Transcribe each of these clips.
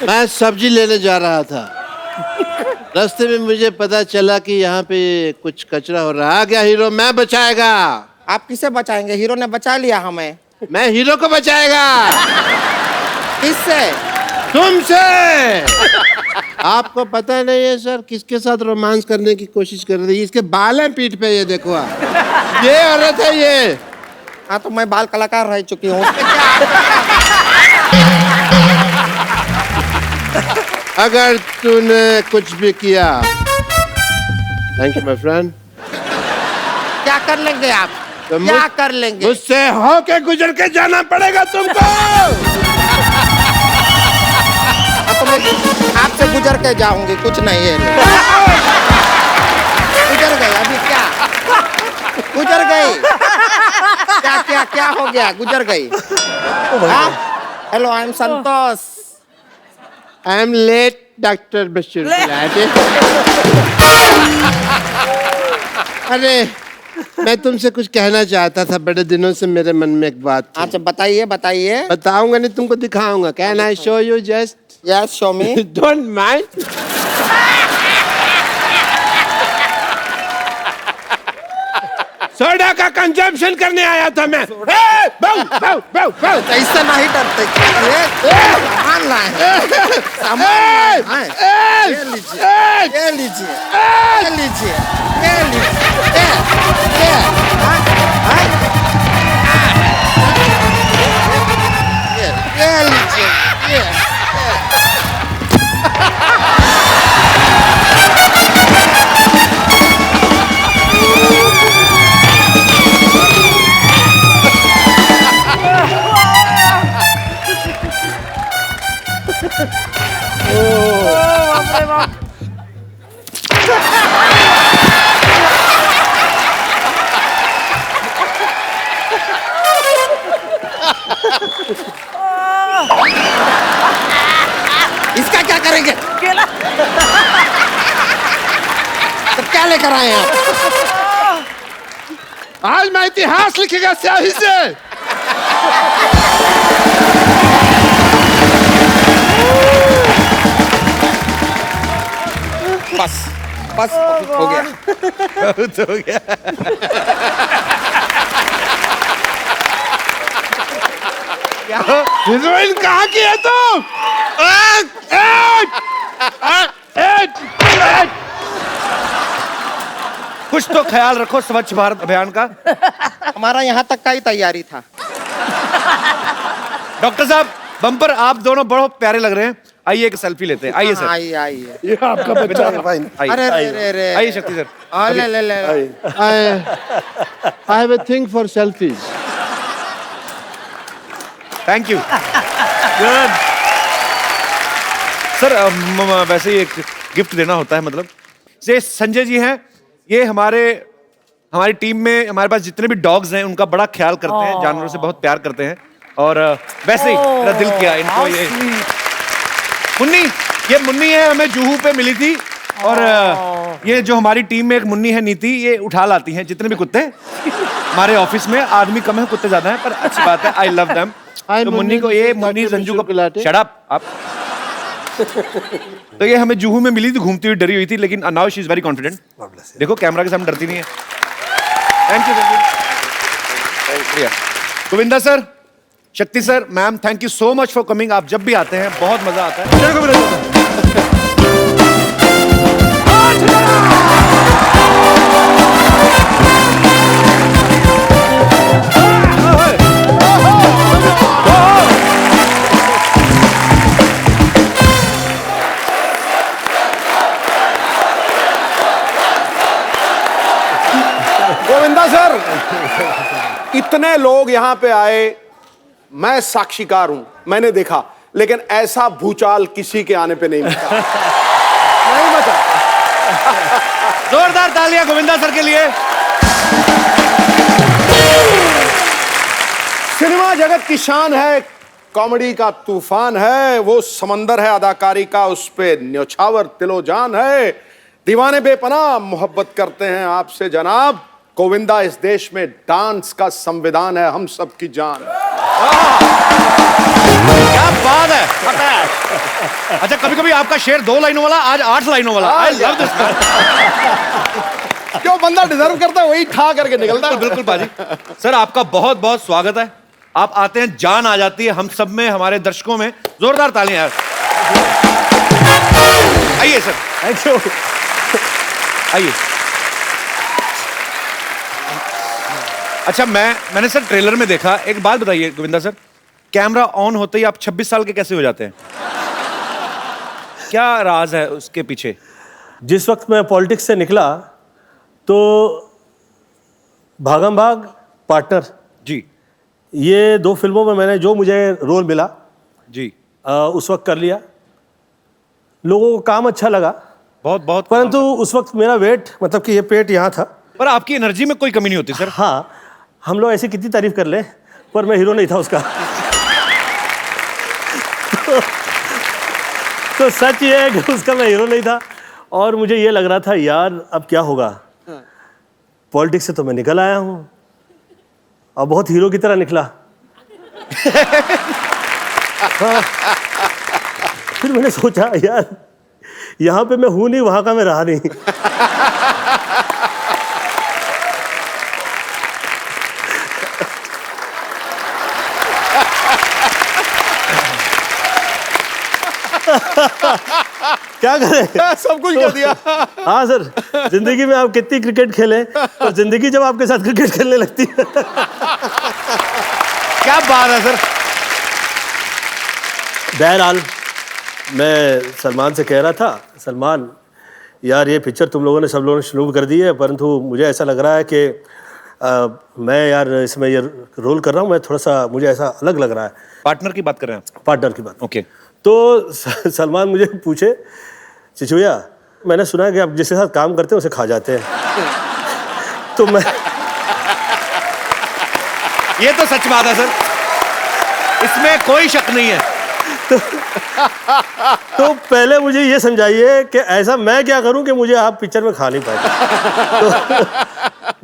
मैं सब्जी लेने जा रहा था, रास्ते में मुझे पता चला कि यहाँ पे कुछ कचरा हो रहा है। आ गया हीरो, मैं बचाएगा। आप किसे बचाएंगे? हीरो ने बचा लिया हमें। मैं हीरो को बचाएगा। किससे? तुमसे। आपको पता नहीं है सर किसके साथ रोमांस करने की कोशिश कर रही है? इसके बाल हैं पीठ पे, ये देखो आप। ये औरत है ये। हाँ तो मैं बाल कलाकार रह चुकी हूँ। अगर तूने कुछ भी किया, थैंक यू माय फ्रेंड। क्या कर लेंगे आप? तो क्या कर लेंगे? मुझसे होके गुजर के जाना पड़ेगा तुमको। तो मैं आपसे गुजर के जाऊंगी, कुछ नहीं है। गुजर गई अभी, क्या गुजर गई? क्या क्या क्या हो गया? गुजर गई। Hello, I am Santosh. I am late doctor Bashir Gulati. अरे मैं तुमसे कुछ कहना चाहता था, बड़े दिनों से मेरे मन में एक बात थी। अच्छा बताइए बताइए। बताऊंगा नहीं, तुमको दिखाऊंगा। Can I show you just? Yes, show me. Don't mind. Soda का कंजम्पशन करने आया था मैं। बाउ, बाउ, बाउ, बाउ। ऐसा नहीं डरते। सामान लाए, सामान लाए। ये लीजिए, ये लीजिए, ये लीजिए, ये लीजिए, ये, ये लीजिए, ये। इसका क्या करेंगे? तो क्या लेकर आए आप? आज मैं इतिहास लिखेगा स्याही से। बस बस हो गया। बहुत हो गया। हीरोइन कहाँ की है तुम? कुछ तो ख्याल रखो स्वच्छ भारत अभियान का। हमारा यहाँ तक का ही तैयारी था। डॉक्टर साहब, बम्पर आप दोनों बहुत प्यारे लग रहे हैं। आइए एक सेल्फी लेते हैं। आइए सर। आइए आइए। ये आपका बच्चा है भाई। अरे रे रे रे। आइए शक्ति सर। ले ले ले। I have a thing for selfies. Thank you. Sir वैसे ही एक गिफ्ट देना होता है, मतलब ये संजय जी हैं, ये हमारी टीम में हमारे पास जितने भी डॉग्स हैं उनका बड़ा ख्याल करते हैं, जानवरों से बहुत प्यार करते हैं। और वैसे ही मेरा दिल किया इनको ये मुन्नी है, हमें जुहू पे मिली थी। और ये जो हमारी टीम में एक मुन्नी है नीति, ये उठा लाती हैं जितने भी कुत्ते हमारे ऑफिस में। आदमी कम है, कुत्ते ज्यादा हैं, पर अच्छी बात है। I love them. तो मुन्नी को ये मुन्नी संजू को शट अप आप। तो ये हमें जुहू में मिली थी, घूमती हुई डरी हुई थी, लेकिन now she is very confident. देखो कैमरा के सामने डरती नहीं है। थैंक यू गोविंदा सर, शक्ति sir, ma'am, thank you so much for coming. आप जब भी आते हैं बहुत मजा आता है। गोविंदा सर, इतने लोग यहाँ पे आए, मैं साक्षीकार हूं, मैंने देखा, लेकिन ऐसा भूचाल किसी के आने पे नहीं बचा। नहीं बचा। जोरदार तालियां गोविंदा सर के लिए। सिनेमा जगत की शान है, कॉमेडी का तूफान है, वो समंदर है अदाकारी का, उस पे न्योछावर तिलो जान है। दीवाने बेपनाह मोहब्बत करते हैं आपसे जनाब। गोविंदा इस देश में डांस का संविधान है, हम सबकी जान। क्या बात है। अच्छा, कभी कभी आपका शेर 2 लाइनों वाला, आज 8 लाइनों वाला। I love this. जो बंदा डिजर्व करता है वही ठा करके निकलता है। बिल्कुल पाजी। सर आपका बहुत बहुत स्वागत है। आप आते हैं, जान आ जाती है हम सब में, हमारे दर्शकों में। जोरदार तालियां यार। आइए सर। Thank you. आइए। अच्छा, मैंने सर ट्रेलर में देखा, एक बात बताइए गोविंदा सर, कैमरा ऑन होते ही आप 26 साल के कैसे हो जाते हैं? क्या राज है उसके पीछे? जिस वक्त मैं पॉलिटिक्स से निकला तो भागम भाग, पार्टनर, जी ये 2 फिल्मों में मैंने जो मुझे रोल मिला जी, उस वक्त कर लिया। लोगों को काम अच्छा लगा, बहुत बहुत। परंतु उस वक्त मेरा वेट, मतलब कि ये पेट यहाँ था। पर आपकी एनर्जी में कोई कमी नहीं होती सर। हाँ, हम लोग ऐसी कितनी तारीफ कर ले, पर मैं हीरो नहीं था उसका। तो सच ये है कि उसका मैं हीरो नहीं था, और मुझे ये लग रहा था यार अब क्या होगा। पॉलिटिक्स से तो मैं निकल आया हूँ और बहुत हीरो की तरह निकला। हाँ। फिर मैंने सोचा यार यहाँ पे मैं हूँ नहीं, वहाँ का मैं रहा नहीं। क्या करें, सब कुछ कर दिया। हाँ सर, जिंदगी में आप कितनी क्रिकेट खेलें, और जिंदगी जब आपके साथ क्रिकेट खेलने लगती है। क्या बात है सर। बहरहाल मैं सलमान से कह रहा था, सलमान यार ये पिक्चर तुम लोगों ने, सब लोगों ने शुरू कर दी है, परंतु मुझे ऐसा लग रहा है कि मैं यार इसमें ये रोल कर रहा हूँ, मैं थोड़ा सा, मुझे ऐसा अलग लग रहा है। पार्टनर की बात कर रहे हैं आप? पार्टनर की बात। ओके। तो सलमान मुझे पूछे, चिचू भैया मैंने सुना है कि आप जिसके साथ काम करते हैं उसे खा जाते हैं। तो मैं, ये तो सच बात है सर, इसमें कोई शक नहीं है। तो पहले मुझे ये समझाइए कि ऐसा मैं क्या करूं कि मुझे आप पिक्चर में खा नहीं पाए। तो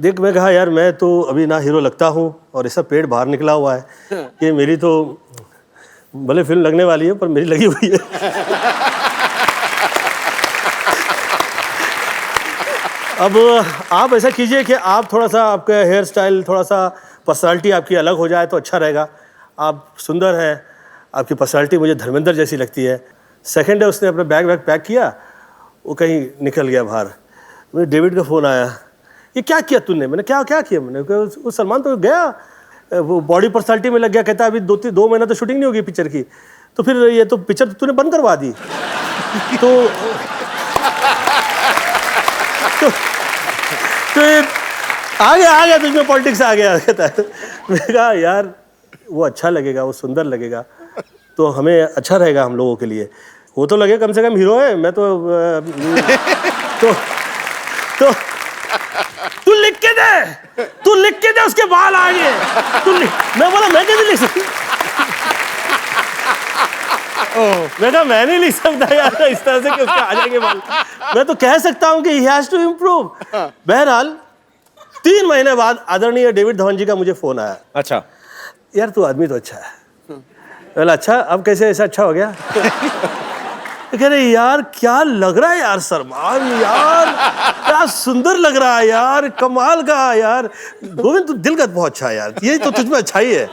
देख, मैं कहा यार मैं तो अभी ना हीरो लगता हूं, और ऐसा पेट बाहर निकला हुआ है कि मेरी तो भले फिल्म लगने वाली है पर मेरी लगी हुई है। अब आप ऐसा कीजिए कि आप थोड़ा सा, आपका हेयर स्टाइल, थोड़ा सा पर्सनालिटी आपकी अलग हो जाए तो अच्छा रहेगा। आप सुंदर हैं, आपकी पर्सनालिटी मुझे धर्मेंद्र जैसी लगती है। सेकंड है, उसने अपना बैग पैक किया, वो कहीं निकल गया बाहर। मुझे डेविड का फ़ोन आया, ये क्या किया तूने? मैंने क्या किया? मैंने कहा वो सलमान तो गया, वो बॉडी पर्सनालिटी में लग गया। कहता अभी 2 महीना तो शूटिंग नहीं होगी पिक्चर की, तो फिर ये तो पिक्चर तूने बंद करवा दी। तो आ गया तुझमें पॉलिटिक्स आ गया। कहता है, मैंने कहा यार वो अच्छा लगेगा, वो सुंदर लगेगा, तो हमें अच्छा रहेगा हम लोगों के लिए। वो तो लगे कम से कम हीरो है, मैं तो तू लिख के दे उसके बाल आगे। मैं बोला मैं कैसे लिख सकती? मैं कहा मैं नहीं लिख सकता यार इस तरह से कि उसके आ जाएंगे बाल। मैं तो कह सकता हूँ कि he has to improve। बहरहाल 3 महीने बाद आदरणीय डेविड धवन जी का मुझे फोन आया। अच्छा यार तू आदमी तो अच्छा है। बोला अच्छा, अब कैसे ऐसा अच्छा हो गया? कह रहे यार क्या लग रहा है यार सलमान, यार क्या सुंदर लग रहा है यार, कमाल का यार। गोविंद तू दिलगत बहुत अच्छा है यार, ये तो तुझमें अच्छाई है,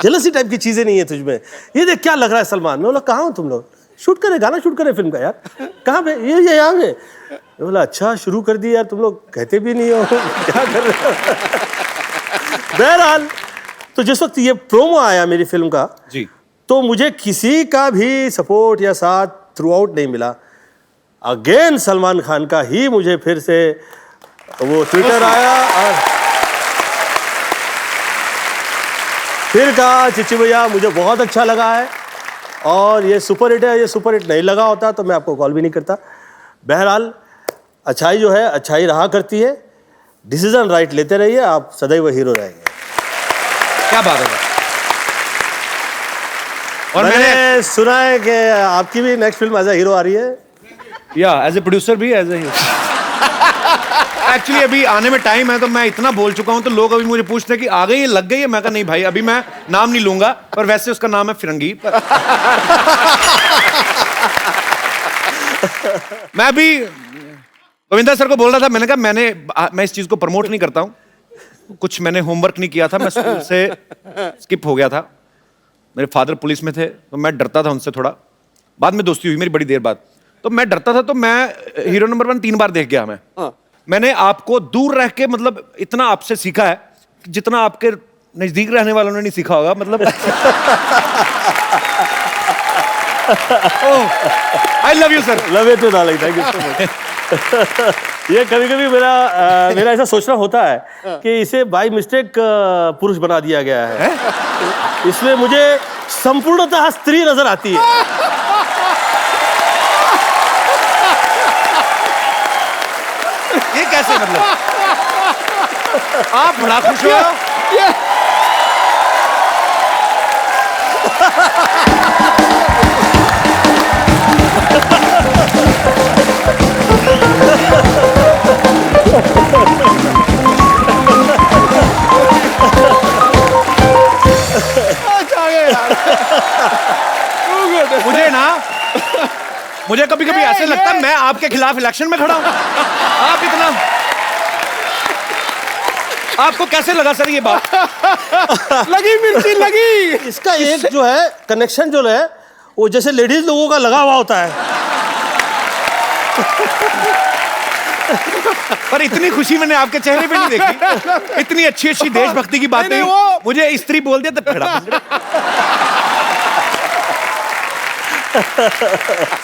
जेलसी टाइप की चीजें नहीं है तुझमें। ये देख क्या लग रहा है सलमान। मैं बोला कहाँ हो तुम लोग? शूट करें, गाना शूट करें फिल्म का। यार कहाँ पे? ये यहाँ पे। मैं बोला अच्छा शुरू कर दी यार, तुम लोग कहते भी नहीं हो क्या कर रहे हो। बहरहाल तो जिस वक्त ये प्रोमो आया मेरी फिल्म का जी, तो मुझे किसी का भी सपोर्ट या साथ थ्रू आउट नहीं मिला। अगेन सलमान खान का ही मुझे फिर से वो ट्विटर आया और फिर कहा चिच्ची भैया मुझे बहुत अच्छा लगा है और ये सुपर हिट है। ये सुपर हिट नहीं लगा होता तो मैं आपको कॉल भी नहीं करता। बहरहाल अच्छाई जो है अच्छाई रहा करती है। डिसीजन राइट लेते रहिए, आप सदैव हीरो रहेंगे। क्या बात है। और मैंने सुना है कि आपकी भी next film as a hero आ रही है। या एज ए प्रोड्यूसर भी, एज ए हीरो। एक्चुअली अभी आने में टाइम है तो मैं इतना बोल चुका हूं तो लोग अभी मुझे पूछते हैं कि आ गई है, लग गई है। मैं कहा नहीं भाई, अभी मैं नाम नहीं लूंगा, पर वैसे उसका नाम है फिरंगी। मैं अभी गोविंदा सर को बोल रहा था, मैंने कहा मैं इस चीज को प्रमोट नहीं करता हूँ, कुछ मैंने होमवर्क नहीं किया था, मैं स्कूल से स्किप हो गया था। मेरे फादर पुलिस में थे तो मैं डरता था उनसे थोड़ा, बाद में दोस्ती हुई मेरी बड़ी देर बाद, तो मैं डरता था, तो मैं हीरो नंबर 1 3 बार देख गया मैं। मैंने आपको दूर रह के मतलब इतना आपसे सीखा है जितना आपके नजदीक रहने वालों ने नहीं सीखा होगा, मतलब I love you sir. Love you too darling, thank you so much. ये कभी कभी मेरा ऐसा सोचना होता है कि इसे बाय मिस्टेक पुरुष बना दिया गया है। इसमें मुझे संपूर्णतः स्त्री नजर आती है। ये कैसे, मतलब आप बड़ा खुश हो? मुझे कभी कभी ऐसे लगता है मैं आपके खिलाफ इलेक्शन में खड़ा हूं। आप इतना, आपको कैसे लगा सर ये बात? लगी मिर्ची लगी। इसका एक जो है कनेक्शन जो है वो जैसे लेडीज लोगों का लगा हुआ होता है। पर इतनी खुशी मैंने आपके चेहरे पे नहीं देखी, इतनी अच्छी अच्छी देशभक्ति की बातें। मुझे स्त्री बोल दिया तो खड़ा।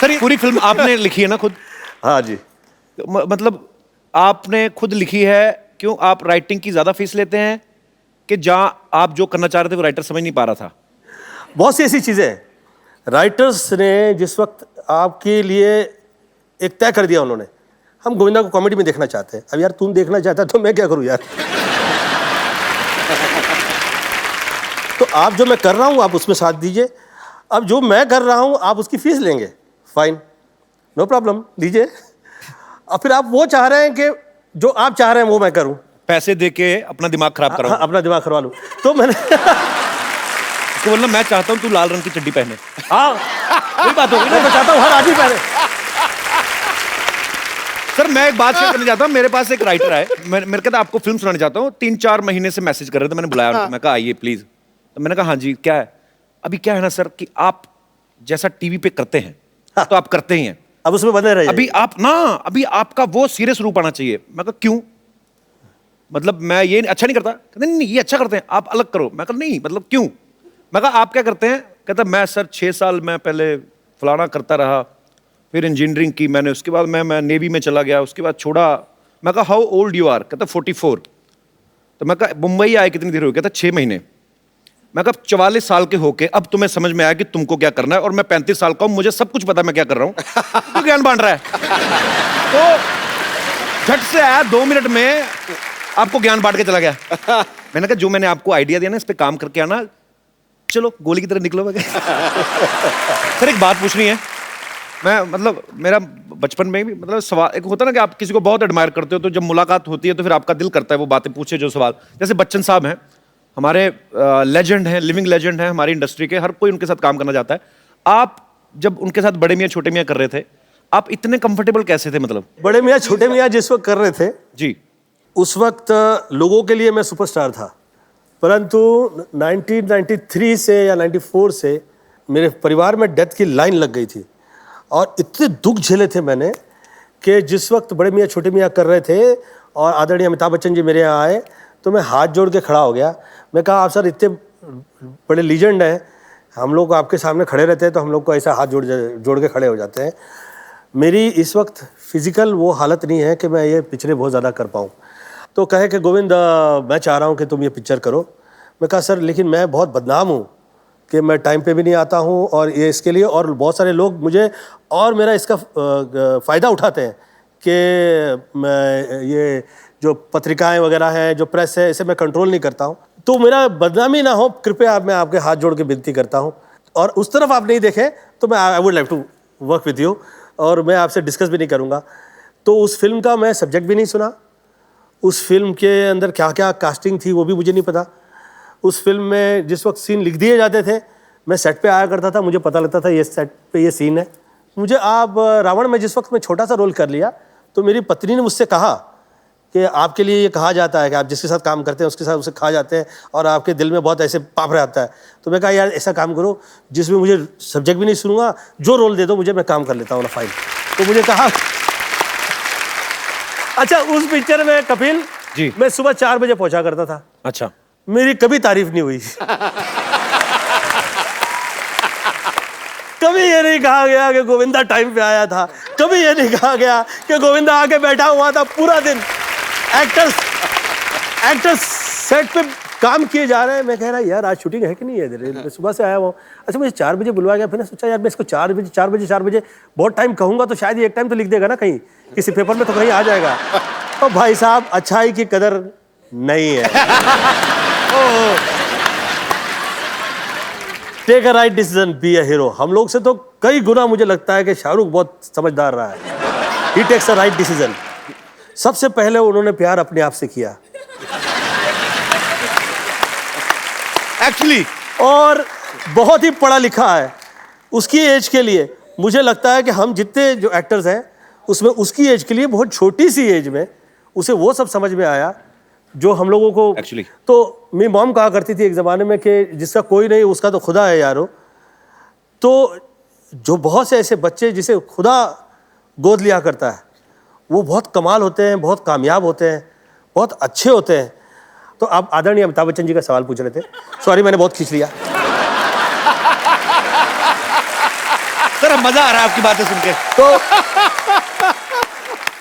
सर ये पूरी फिल्म आपने लिखी है ना खुद? हाँ जी। मतलब आपने खुद लिखी है, क्यों आप राइटिंग की ज्यादा फीस लेते हैं कि जहां आप जो करना चाह रहे थे वो राइटर समझ नहीं पा रहा था? बहुत सी ऐसी चीजें हैं, राइटर्स ने जिस वक्त आपके लिए एक तय कर दिया, उन्होंने हम गोविंदा को कॉमेडी में देखना चाहते हैं। अब यार तुम देखना चाहता तो मैं क्या करूं यार। तो आप जो मैं कर रहा हूं आप उसमें साथ दीजिए, अब जो मैं कर रहा हूं आप उसकी फीस लेंगे, फाइन, नो प्रॉब्लम, दीजिए। और फिर आप वो चाह रहे हैं कि जो आप चाह रहे हैं वो मैं करूं, पैसे देके अपना दिमाग खराब कराऊं। अपना दिमाग करवा लूं। तो मैंने उसको बोलना मैं चाहता हूं तू लाल रंग की चड्डी पहने। हाँ वही बात होगी ना, मैं चाहता हूँ हर आदमी पहने। सर मैं एक बात शेयर करना चाहता हूँ, मेरे पास एक राइटर है, मेरे कहता आपको फिल्म सुनाना चाहता हूँ, 3-4 महीने से मैसेज कर रहे थे, मैंने बुलाया उनको, मैं कहा आइए प्लीज। तो मैंने कहा हाँ जी क्या है? अभी क्या है ना सर कि आप जैसा टीवी पे करते हैं तो आप करते ही हैं, अब उसमें बने रहिए। अभी आपका वो सीरियस रूप आना चाहिए। मैं कहा क्यों, मतलब मैं ये अच्छा नहीं करता? कहते नहीं ये अच्छा करते हैं, आप अलग करो। मैं कहा नहीं मतलब क्यों? मैं कहा आप क्या करते हैं? कहता मैं सर 6 साल मैं पहले फलाना करता रहा, फिर इंजीनियरिंग की मैंने, उसके बाद मैं नेवी में चला गया, उसके बाद छोड़ा। मैं कहा हाउ ओल्ड यू आर? कहता 44। तो मैं कहा मुंबई आए कितनी देर हो गई? कहता 6 महीने। मैं कहा 44 साल के होके अब तुम्हें समझ में आया कि तुमको क्या करना है, और मैं 35 साल का हूं, मुझे सब कुछ पता है मैं क्या कर रहा हूं। तो ज्ञान बांट रहा है। तो झट से आया, 2 मिनट में आपको ज्ञान बांट के चला गया। मैंने कहा जो मैंने आपको आइडिया दिया ना इस पे काम करके आना, चलो गोली की तरह निकलो। सर एक बात पूछनी है, मैं मतलब मेरा बचपन में भी मतलब सवाल एक होता है ना कि आप किसी को बहुत एडमायर करते हो, तो जब मुलाकात होती है तो फिर आपका दिल करता है वो बातें पूछे जो सवाल। जैसे बच्चन साहब हैं, हमारे लेजेंड हैं, लिविंग लेजेंड हैं हमारी इंडस्ट्री के, हर कोई उनके साथ काम करना चाहता है। आप जब उनके साथ बड़े मियाँ छोटे मियाँ कर रहे थे, आप इतने कंफर्टेबल कैसे थे? मतलब बड़े मियाँ छोटे मियाँ जिस वक्त कर रहे थे जी, उस वक्त लोगों के लिए मैं सुपरस्टार था, परंतु 1993 से या 94 से मेरे परिवार में डेथ की लाइन लग गई थी, और इतने दुख झेले थे मैंने कि जिस वक्त बड़े मियाँ छोटे मियाँ कर रहे थे और आदरणीय अमिताभ बच्चन जी मेरे यहाँ आए तो मैं हाथ जोड़ के खड़ा हो गया। मैं कहा आप सर इतने बड़े लीजेंड हैं, हम लोग आपके सामने खड़े रहते हैं तो हम लोग को ऐसा हाथ जोड़ के खड़े हो जाते हैं। मेरी इस वक्त फिजिकल वो हालत नहीं है कि मैं ये पिक्चरें बहुत ज़्यादा कर पाऊँ। तो कहे कि गोविंद मैं चाह रहा हूँ कि तुम ये पिक्चर करो। मैं कहा सर लेकिन मैं बहुत बदनाम हूँ कि मैं टाइम पे भी नहीं आता हूँ, और ये इसके लिए और बहुत सारे लोग मुझे और मेरा इसका फ़ायदा उठाते हैं कि मैं ये जो पत्रिकाएं वगैरह हैं, जो प्रेस है, इसे मैं कंट्रोल नहीं करता हूँ, तो मेरा बदनामी ना हो, कृपया मैं आपके हाथ जोड़ के विनती करता हूँ। और उस तरफ आप नहीं देखें तो मैं I would like to work with you, और मैं आपसे डिस्कस भी नहीं करूँगा। तो उस फिल्म का मैं सब्जेक्ट भी नहीं सुना, उस फिल्म के अंदर क्या क्या कास्टिंग थी वो भी मुझे नहीं पता। उस फिल्म में जिस वक्त सीन लिख दिए जाते थे मैं सेट पे आया करता था, मुझे पता लगता था ये सेट पे ये सीन है, मुझे आप रावण में जिस वक्त मैं छोटा सा रोल कर लिया तो मेरी पत्नी ने मुझसे कहा कि आपके लिए ये कहा जाता है कि आप जिसके साथ काम करते हैं उसके साथ उसे खा जाते हैं और आपके दिल में बहुत ऐसे पाप रहता है। तो मैं कहा यार ऐसा काम करो जिसमें मुझे सब्जेक्ट भी नहीं सुनूंगा, जो रोल दे दो मुझे, मैं काम कर लेता हूँ ना फाइन। तो मुझे कहा अच्छा, उस पिक्चर में कपिल जी, मैं सुबह 4 बजे पहुंचा करता था। अच्छा, मेरी कभी तारीफ नहीं हुई। कभी ये नहीं कहा गया कि गोविंदा टाइम पे आया था, कभी ये नहीं कहा गया कि गोविंदा आके बैठा हुआ था पूरा दिन। एक्टर्स सेट पे काम किए जा रहे हैं, मैं कह रहा यार आज शूटिंग है कि नहीं है, मैं सुबह से आया हुआ। अच्छा मुझे 4 बजे बुलवाया गया, फिर मैं सोचा यार मैं इसको 4 बजे बहुत टाइम कहूंगा तो शायद ये एक टाइम तो लिख देगा ना, कहीं किसी पेपर में तो कहीं आ जाएगा। तो भाई साहब अच्छाई की कदर नहीं है। Take a right decision, be a hero. हम लोग से तो कई गुना मुझे लगता है कि शाहरुख बहुत समझदार रहा है। ही टेक्स अ राइट डिसीजन। सबसे पहले उन्होंने प्यार अपने आप से किया एक्चुअली, और बहुत ही पढ़ा लिखा है उसकी एज के लिए। मुझे लगता है कि हम जितने जो एक्टर्स हैं उसमें उसकी एज के लिए बहुत छोटी सी एज में उसे वो सब समझ में आया जो हम लोगों को Actually. तो मेरी मॉम कहा करती थी एक ज़माने में कि जिसका कोई नहीं उसका तो खुदा है यारो। तो जो बहुत से ऐसे बच्चे जिसे खुदा गोद लिया करता है वो बहुत कमाल होते हैं, बहुत कामयाब होते हैं, बहुत अच्छे होते हैं। तो आप आदरणीय अमिताभ बच्चन जी का सवाल पूछ रहे थे, सॉरी मैंने बहुत खींच लिया। सर मजा आ रहा है आपकी बातें सुन के। तो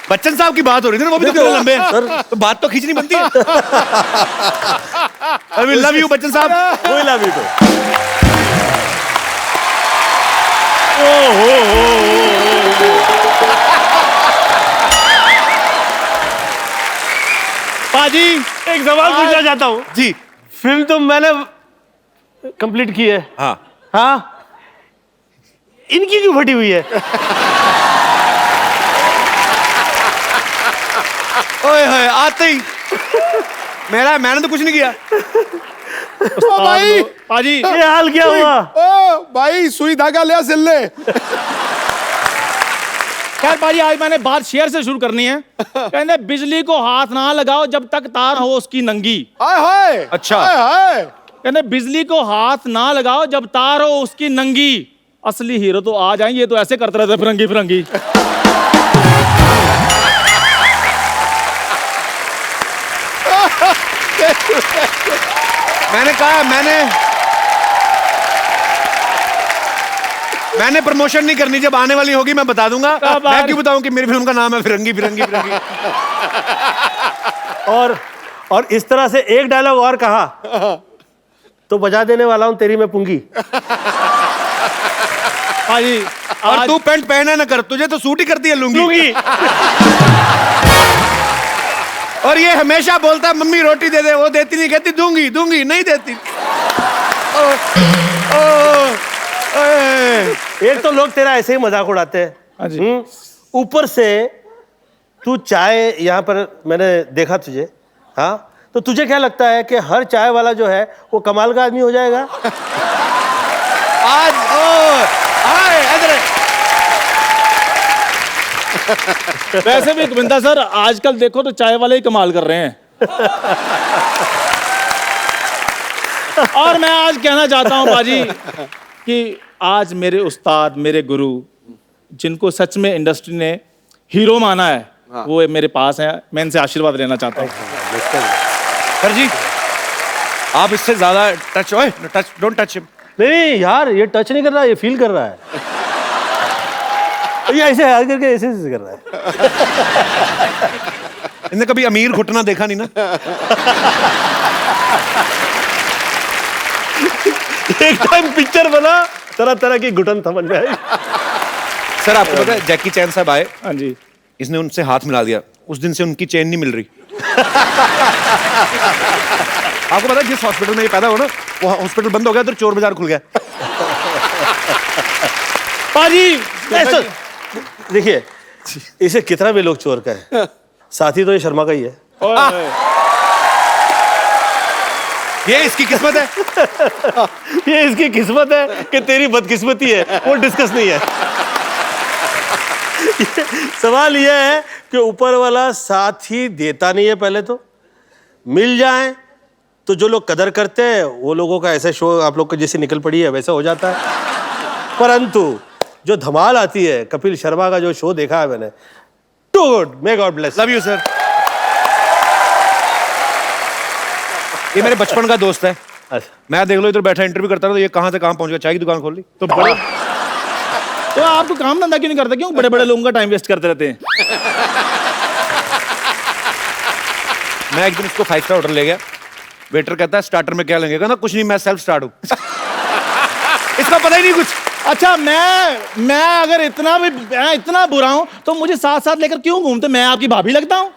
बच्चन साहब की बात हो रही थी ना, वो भी तो देखो, कितने लंबे हैं। सर। तो बात तो खींचनी बनती है। आई लव यू बच्चन साहब। कोई लव यू तो पाजी एक सवाल पूछना चाहता हूँ। जी, फिल्म तो मैंने कंप्लीट की है, हाँ, हाँ, इनकी क्यों फटी हुई है? ओए होए आते ही मैंने तो कुछ नहीं किया। ओ भाई, पाजी ये हाल क्या हुआ? ओ भाई सुई धागा ले सिल ले। खैर भाई आज मैंने बात शेयर से शुरू करनी है। कहते बिजली को हाथ ना लगाओ जब तक तार हो उसकी नंगी। हाय हाय, अच्छा। हाय हाय। कहते बिजली को हाथ ना लगाओ जब तार हो उसकी नंगी। असली हीरो तो आ जाएंगे, ये तो ऐसे करते रहते फिरंगी फिरंगी। मैंने कहा मैंने प्रमोशन नहीं करनी, जब आने वाली होगी मैं बता दूंगा। मैं क्यों बताऊं कि मेरी फिल्म का नाम है फिरंगी फिरंगी फिरंगी। और इस तरह से एक डायलॉग और कहा तो बजा देने वाला हूं तेरी मैं पुंगी। भाई और तू पैंट पहना ना कर, तुझे तो सूट ही करती है लुंगी। और ये हमेशा बोलता है मम्मी रोटी दे दे, वो देती नहीं, कहती दूंगी दूंगी, नहीं देती। एक तो लोग तेरा ऐसे ही मजाक उड़ाते हैं, ऊपर से तू चाय यहाँ पर मैंने देखा तुझे, हाँ, तो तुझे क्या लगता है कि हर चाय वाला जो है वो कमाल का आदमी हो जाएगा? आज वैसे भी गोविंदा सर आजकल देखो तो चाय वाले ही कमाल कर रहे हैं। और मैं आज कहना चाहता हूं बाजी कि आज मेरे उस्ताद, मेरे गुरु, जिनको सच में इंडस्ट्री ने हीरो माना है, वो मेरे पास हैं। मैं इनसे आशीर्वाद लेना चाहता हूँ। सर जी आप इससे ज्यादा टच डोंट टच हिम। नहीं यार, ये टच नहीं कर रहा, ये फील कर रहा है। ये ऐसे हाथ करके ऐसे कर रहा है। इनने कभी अमीर घुटना देखा नहीं ना। एक टाइम पिक्चर बना, तरह तरह की घुटन समझ में आई। सर आपको पता है जैकी चैन साहब आए, हाँ जी, इसने उनसे हाथ मिला दिया, उस दिन से उनकी चेन नहीं मिल रही। आपको पता है जिस हॉस्पिटल में ये पैदा हुआ ना, वो हॉस्पिटल बंद हो गया, तो चोर बाजार खुल गया। बाजी देखिए इसे कितना भी लोग चोर कहे, साथी तो ये शर्मा का ही है। ये इसकी किस्मत है। ये इसकी किस्मत है कि तेरी बदकिस्मती है, वो डिस्कस नहीं है। सवाल यह है कि ऊपर वाला साथ ही देता नहीं है। पहले तो मिल जाए तो जो लोग कदर करते हैं वो लोगों का ऐसा शो आप लोग को जैसे निकल पड़ी है वैसा हो जाता है। परंतु जो धमाल आती है, कपिल शर्मा का जो शो देखा है मैंने, too good, may god bless. Love you sir. ये मेरे बचपन का दोस्त है। अच्छा, मैं देख लो इधर बैठा इंटरव्यू करता रहा तो ये कहाँ से कहाँ पहुंच गया, चाय की दुकान खोल ली। तो बड़े तो आपको काम धंधा क्यों नहीं करते? क्यों बड़े बड़े लोगों का टाइम वेस्ट करते रहते हैं? मैं एक दिन इसको 5 स्टार होटल ले गया। वेटर कहता है स्टार्टर में क्या लेंगे? कहता कुछ नहीं, मैं सेल्फ स्टार्ट हूँ। इसका पता ही नहीं कुछ। अच्छा, मैं अगर इतना बुरा हूं तो मुझे साथ साथ लेकर क्यों घूमते? मैं आपकी भाभी लगता हूं?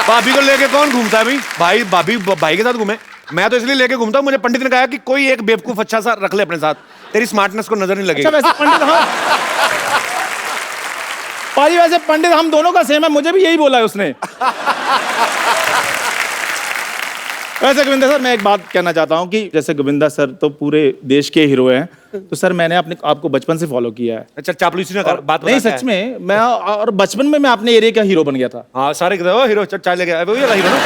भाभी को लेके कौन घूमता है भाई? भाभी भाई के साथ घूमे। मैं तो इसलिए लेके घूमता हूँ, मुझे पंडित ने कहा कि कोई एक बेवकूफ अच्छा सा रख ले अपने साथ, तेरी स्मार्टनेस को नजर नहीं लगेगी। अच्छा, वैसे पंडित पाजी, वैसे पंडित हम दोनों का सेम है, मुझे भी यही बोला है उसने। वैसे गोविंदा सर, मैं एक बात कहना चाहता हूँ कि जैसे गोविंदा सर तो पूरे देश के हीरो हैं, तो सर मैंने आपको बचपन से फॉलो किया है। अच्छा, चापलूसी ना कर, बात नहीं, बता क्या सच में मैं, और बचपन में मैं अपने एरिया का हीरो बन गया था। हाँ, सारे कहते हो हीरो चाय ले गया, वही वाला हीरो ना।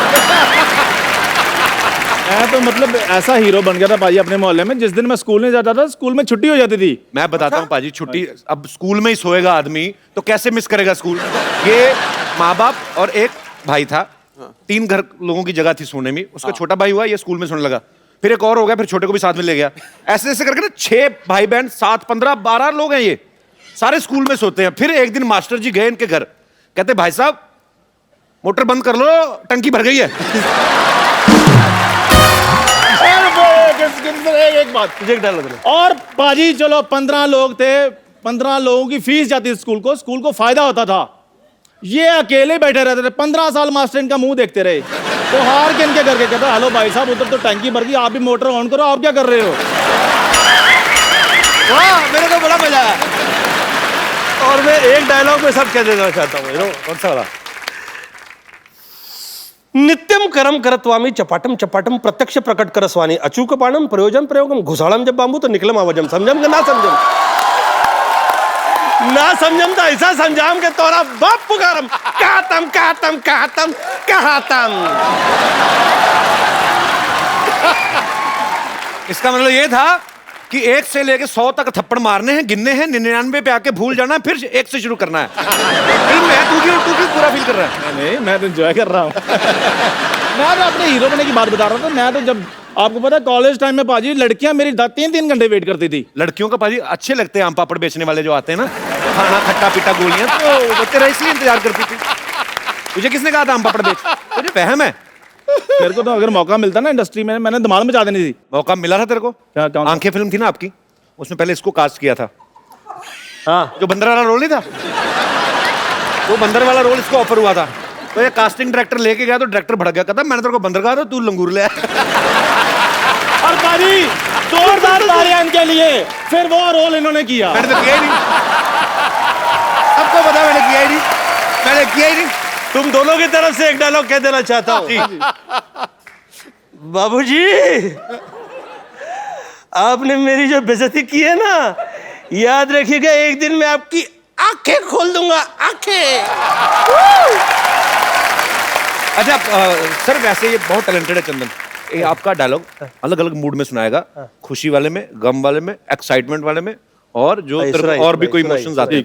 मैं तो मतलब ऐसा हीरो बन गया था पाजी अपने मोहल्ले में। जिस दिन मैं स्कूल नहीं जाता था, स्कूल में छुट्टी हो जाती थी। मैं बताता हूँ पाजी, छुट्टी अब स्कूल में ही सोएगा आदमी तो कैसे मिस करेगा स्कूल? ये माँ बाप और एक भाई था, 3 घर लोगों की जगह थी सोने में। उसका छोटा भाई हुआ, ये स्कूल में सोने लगा, फिर एक और हो गया, फिर छोटे को भी साथ में ले गया। ऐसे ऐसे करके ना 6 भाई बहन, 7, 15, 12 लोग हैं, ये सारे स्कूल में सोते हैं। फिर एक दिन मास्टर जी गए इनके घर, कहते भाई साहब मोटर बंद कर लो, टंकी भर गई है। एक बात तुझे डाल और पाजी, चलो 15 लोग थे, 15 लोगों की फीस जाती थी स्कूल को फायदा होता था। ये अकेले बैठे रहते थे, 15 साल मास्टर इनका मुंह देखते रहे। तो हार के इनके घर के कहता, हेलो भाई साहब, उधर तो टंकी भर गई, आप भी मोटर ऑन करो, आप क्या कर रहे हो? वाह, मेरे को बड़ा मजा आया। और मैं एक डायलॉग में सब कह देना चाहता हूँ। कौन सा वाला? नित्यम करम करत्वामी चपाटम चपाटम प्रत्यक्ष प्रकट करस्वानी अचूक बाणम प्रयोजन प्रयोगम घुसाड़म जब बांबू तो निकलम आवाजम समझम का ना समझम तो ऐसा समझाम के तोरा बाप पुकारम कहतम कहतम कहतम कहतम। इसका मतलब ये था कि 1 से लेके 100 तक थप्पड़ मारने हैं, गिनने हैं, 99 पे आके भूल जाना है, फिर 1 से शुरू करना है। फिल्म है, तू क्यों पूरा फील कर रहा है? नहीं, मैं तो एंजॉय कर रहा हूँ। मैं तो अपने हीरो बनने की बात बता रहा था। मैं तो जब आपको पता कॉलेज टाइम में पाजी लड़कियां मेरी 3-3 घंटे वेट करती थी। लड़कियों का पाजी अच्छे लगते हैं आम पापड़ बेचने वाले जो आते हैं ना, खाना खट्टा पीटा गोलियां, तो वो तेरा इसलिए इंतजार करती थी। तुझे किसने कहा था आम पापड़ बेच? तुझे वहम है? मेरे को तो अगर मौका मिलता ना इंडस्ट्री में, मैंने धमाल मचा देनी थी। मौका मिला था तेरे को? क्या? आंखें फिल्म थी ना आपकी, उसमें पहले इसको कास्ट किया था। हाँ, जो बंदर वाला रोल नहीं था, वो बंदर वाला रोल इसको ऑफर हुआ था। तो ये कास्टिंग डायरेक्टर लेके गया तो डायरेक्टर भड़क गया, कहता मैंने तेरे को बंदर कहा था, तू लंगूर ले। और पाजी जोरदार तालियां इनके लिए। फिर वो रोल इन्होंने किया। मैंने तो किया ही नहीं, सबको पता मैंने किया ही नहीं, मैंने किया ही नहीं। तुम दोनों की तरफ से एक डायलॉग कह देना चाहता हूँ। बाबूजी, आपने मेरी जो बेइज्जती की है ना, याद रखिएगा एक दिन मैं आपकी आंखें खोल दूंगा, आंखें। अच्छा सर, वैसे ये बहुत टैलेंटेड है चंदन। ये आपका डायलॉग अलग अलग मूड में सुनाएगा, खुशी वाले में, गम वाले में, एक्साइटमेंट वाले में, और जो और भी कोई इमोशंस आते हैं।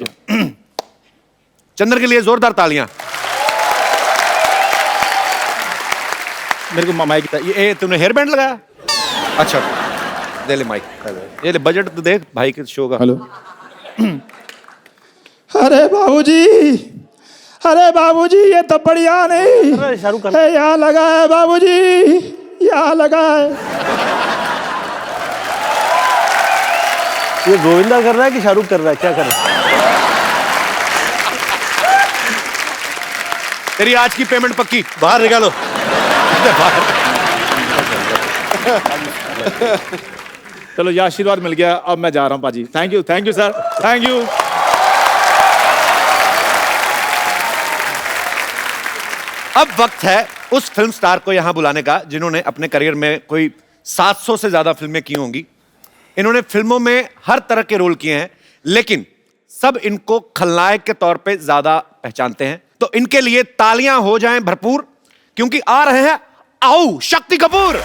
चंदन के लिए जोरदार तालियां। मेरे को माइक, ये तूने हेयर बैंड लगाया? अच्छा, दे ले माइक, ये ले, बजट तो देख भाई के शो का। हेलो। अरे बाबूजी, ये तो बढ़िया नहीं शाहरुख खान है, यहाँ लगा है बाबूजी, यहाँ लगा है। ये गोविंदा कर रहा है कि शाहरुख कर रहा है? क्या कर रहा है? तेरी आज की पेमेंट पक्की। बाहर निकालो। चलो, ये आशीर्वाद मिल गया, अब मैं जा रहा हूँ पाजी। Thank you sir, thank you. अब वक्त है उस फिल्म स्टार को यहां बुलाने का जिन्होंने अपने करियर में कोई 700 से ज्यादा फिल्में की होंगी। इन्होंने फिल्मों में हर तरह के रोल किए हैं, लेकिन सब इनको खलनायक के तौर पे ज्यादा पहचानते हैं, तो इनके लिए तालियां हो जाएं भरपूर, क्योंकि आ रहे हैं आओ शक्ति कपूर।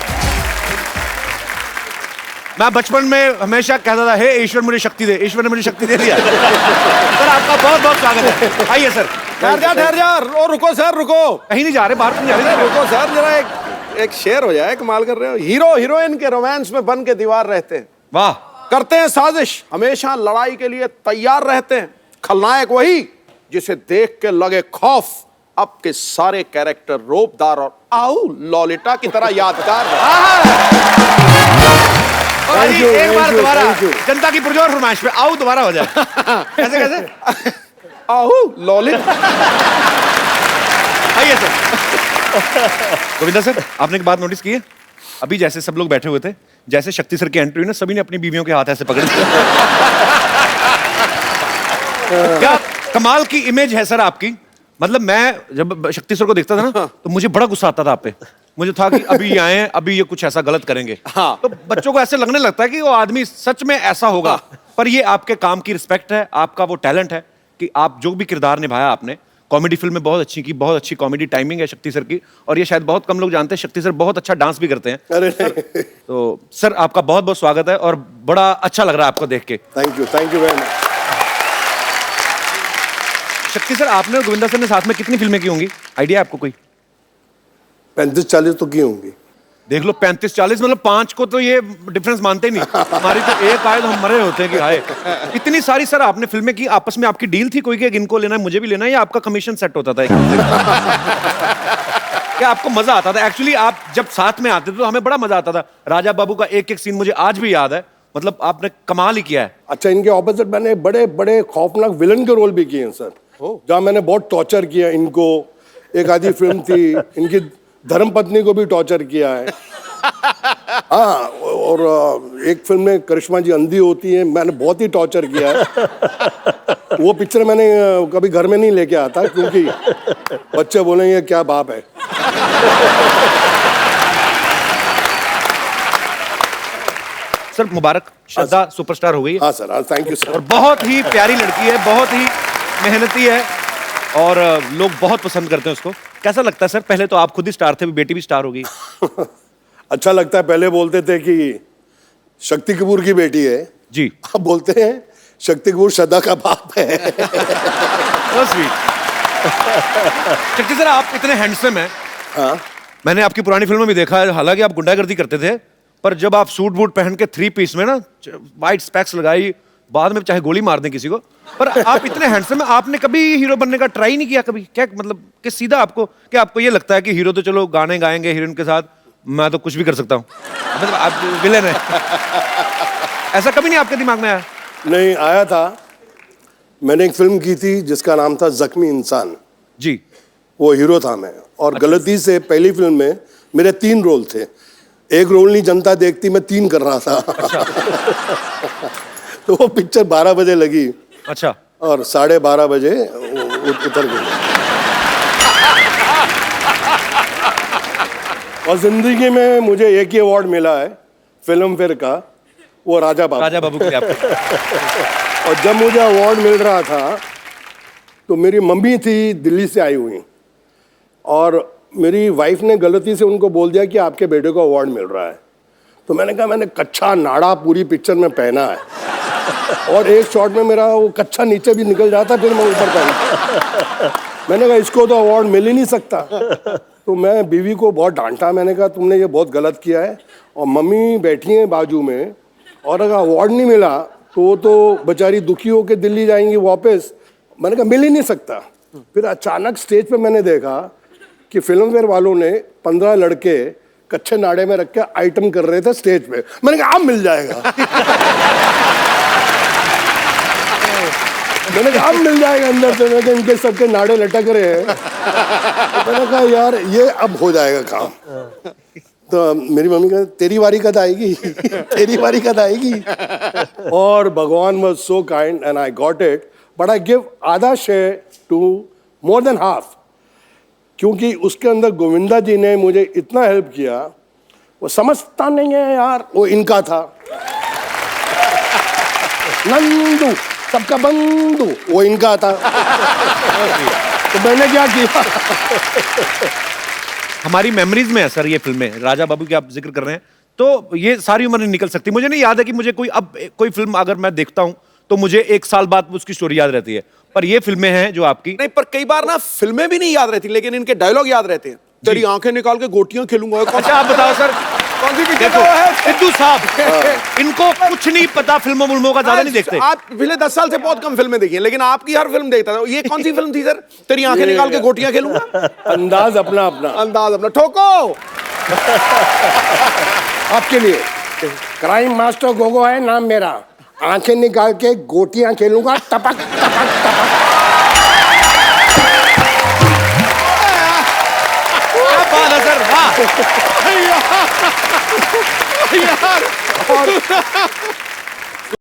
मैं बचपन में हमेशा कहता था, हे ईश्वर मुझे शक्ति दे, ईश्वर ने मुझे शक्ति दे दिया। सर आपका बहुत बहुत स्वागत है, आइए सर। ठहर जा और रुको सर, रुको। कहीं नहीं जा रहे, बाहर नहीं जा रहे। रुको सर, जरा एक शेर हो जाए, कमाल कर रहे हो। हीरो हीरोइन के रोमांस में बन के दीवार रहते हैं, वाह। करते हैं साजिश, हमेशा लड़ाई के लिए तैयार रहते हैं। खलनायक वही जिसे देख के लगे खौफ। अब के सारे कैरेक्टर रोबदार और आओ लॉलिटा की तरह यादगार। एक बार दोबारा जनता की पुरजोर फरमाइश पे आओ दोबारा हो जाए। कैसे कैसे? आओ लॉलिटा। आइए सर। गोविंदा सर, आपने एक बात नोटिस की है? अभी जैसे सब लोग बैठे हुए थे, जैसे शक्ति सर की एंट्री हुई ना, सभी ने अपनी बीवियों के हाथ ऐसे पकड़ लिए। क्या कमाल की इमेज है सर आपकी। मतलब मैं जब शक्ति सर को देखता था ना, तो मुझे बड़ा गुस्सा आता था आप पे। मुझे था कि अभी ये आए हैं, अभी ये कुछ ऐसा गलत करेंगे। हाँ। तो बच्चों को ऐसे लगने लगता है कि वो आदमी सच में ऐसा होगा। पर ये आपके काम की रिस्पेक्ट है, आपका वो टैलेंट है कि आप जो भी किरदार निभाया आपने, कॉमेडी फिल्म में बहुत अच्छी की, बहुत अच्छी कॉमेडी टाइमिंग है शक्ति सर की। और ये शायद बहुत कम लोग जानते हैं, शक्ति सर बहुत अच्छा डांस भी करते हैं। अरे तो सर आपका बहुत बहुत स्वागत है और बड़ा अच्छा लग रहा है आपको देख के। Thank you very much. शक्ति सर, आपने और गोविंदा सर ने साथ में कितनी फिल्में की होंगी, आइडिया आपको कोई? 35-40 तो की होंगी। देख लो, 35-40 मतलब 5 को तो ये डिफरेंस मानते ही नहीं। हमारी तो एक आए तो हम मरे होते हैं कि हाय। इतनी सारी सर आपने फिल्में की, आपस में आपकी डील थी कोई कि इनको लेना है, मुझे भी लेना है, या आपका कमीशन सेट होता था? क्या आपको मजा आता था? एक्चुअली आप जब साथ में आते थे तो हमें बड़ा मजा आता था। राजा बाबू का एक एक सीन मुझे आज भी याद है, मतलब आपने कमाल ही किया है। अच्छा, इनके ऑपोजिट मैंने बड़े बड़े खौफनाक विलन के रोल भी किए हैं सर, जहाँ मैंने बहुत टॉर्चर किया इनको। एक आधी फिल्म थी, इनकी धर्मपत्नी को भी टॉर्चर किया है। हाँ, और एक फिल्म में करिश्मा जी अंधी होती है, मैंने बहुत ही टॉर्चर किया है। वो पिक्चर मैंने कभी घर में नहीं लेके आता, क्योंकि बच्चे बोलेंगे क्या बाप है। सर मुबारक, श्रद्धा सुपरस्टार हो गई है। हाँ सर, हाँ, थैंक यू सर। और बहुत ही प्यारी लड़की है, बहुत ही मेहनती है और लोग बहुत पसंद करते हैं उसको। कैसा लगता है सर? पहले तो आप खुद ही स्टार थे, बेटी भी स्टार हो गई। अच्छा लगता है। पहले बोलते थे कि शक्ति कपूर की बेटी है जी, अब बोलते हैं शक्ति कपूर श्रद्धा का बाप है। So sweet। शक्ति सर, आप इतने हैंडसम हैं। हाँ, मैंने आपकी पुरानी फिल्मों में देखा है, हालांकि आप गुंडागर्दी करते थे, पर जब आप सूट बूट पहन के 3 पीस में ना, वाइट स्पेक्स लगाई, बाद में चाहे गोली मार दें किसी को, पर आप इतने हैंडसम हैं। आपने कभी हीरो बनने का ट्राई नहीं किया कभी? क्या मतलब कि सीधा आपको, क्या आपको ये लगता है कि हीरो तो चलो गाने गाएंगे हीरोइन के साथ, मैं तो कुछ भी कर सकता हूँ, मतलब आप विलेन है? ऐसा कभी नहीं आपके दिमाग में आया? नहीं आया था। मैंने एक फिल्म की थी जिसका नाम था जख्मी इंसान, जी, वो हीरो था मैं। और गलती से पहली फिल्म में मेरे 3 रोल थे। एक रोल नहीं जनता देखती, मैं 3 कर रहा था। तो वो पिक्चर 12 बजे लगी। अच्छा। और 12:30 बजे उतर गई। और जिंदगी में मुझे एक ही अवार्ड मिला है फिल्म फेयर का, वो राजा बाबू के लिए आपको। और जब मुझे अवार्ड मिल रहा था तो मेरी मम्मी थी दिल्ली से आई हुई, और मेरी वाइफ ने गलती से उनको बोल दिया कि आपके बेटे को अवार्ड मिल रहा है। तो मैंने कहा मैंने कच्चा नाड़ा पूरी पिक्चर में पहना है, और एक शॉट में मेरा वो कच्चा नीचे भी निकल जाता, फिर मैं ऊपर पहना। मैंने कहा इसको तो अवार्ड मिल ही नहीं सकता। तो मैं बीवी को बहुत डांटा, मैंने कहा तुमने ये बहुत गलत किया है। और मम्मी बैठी हैं बाजू में, और अगर अवार्ड नहीं मिला तो वो तो बेचारी दुखी होकर दिल्ली जाएंगी वापस। मैंने कहा मिल ही नहीं सकता। फिर अचानक स्टेज पे मैंने देखा कि फिल्म फेयर वालों ने 15 लड़के कच्चे नाड़े में रख के आइटम कर रहे थे स्टेज पे। मैंने कहा अब मिल जाएगा। मैंने कहा अब मिल जाएगा अंदर से। मैंने कहा इनके सबके नाड़े लटक रहे हैं। तो मैंने कहा यार ये अब हो जाएगा काम। तो मेरी मम्मी कहती तेरी बारी कद आएगी, तेरी बारी कद आएगी। और भगवान was so kind and I got it, but I give आधा share to more than half, क्योंकि उसके अंदर गोविंदा जी ने मुझे इतना हेल्प किया। वो समझता नहीं है यार, वो इनका था। नंदू सबका बंधु वो इनका था। तो मैंने क्या किया, हमारी मेमोरीज में है सर ये फिल्में, राजा बाबू की आप जिक्र कर रहे हैं, तो ये सारी उम्र नहीं निकल सकती। मुझे नहीं याद है कि मुझे कोई फिल्म अगर मैं देखता हूं तो मुझे 1 साल बाद उसकी स्टोरी याद रहती है, पर ये फिल्में हैं जो आपकी। नहीं, पर कई बार ना फिल्में भी नहीं याद रहती, लेकिन इनके डायलॉग याद रहते हैं। तेरी आंखें निकाल के गोटियां खेलूंगा। अच्छा आप बताओ सर, कौन सी पिक्चर देखो है? सिद्धू साहब, इनको कुछ नहीं पता, फिल्मों का ज्यादा नहीं देखते। आप पिछले 10 साल से बहुत कम फिल्में देखी हैं, लेकिन आपकी हर फिल्म देखता था। ये कौन सी फिल्म थी सर? तेरी आंखें निकाल के गोटियां खेलूंगा। अंदाज अपना अपना। अंदाज अपना। ठोको। आपके लिए क्राइम मास्टर गोगो है नाम मेरा, आंखें निकाल के गोटियां खेलूंगा, टपक टपक टपक। क्या बात है सर, वाह। यार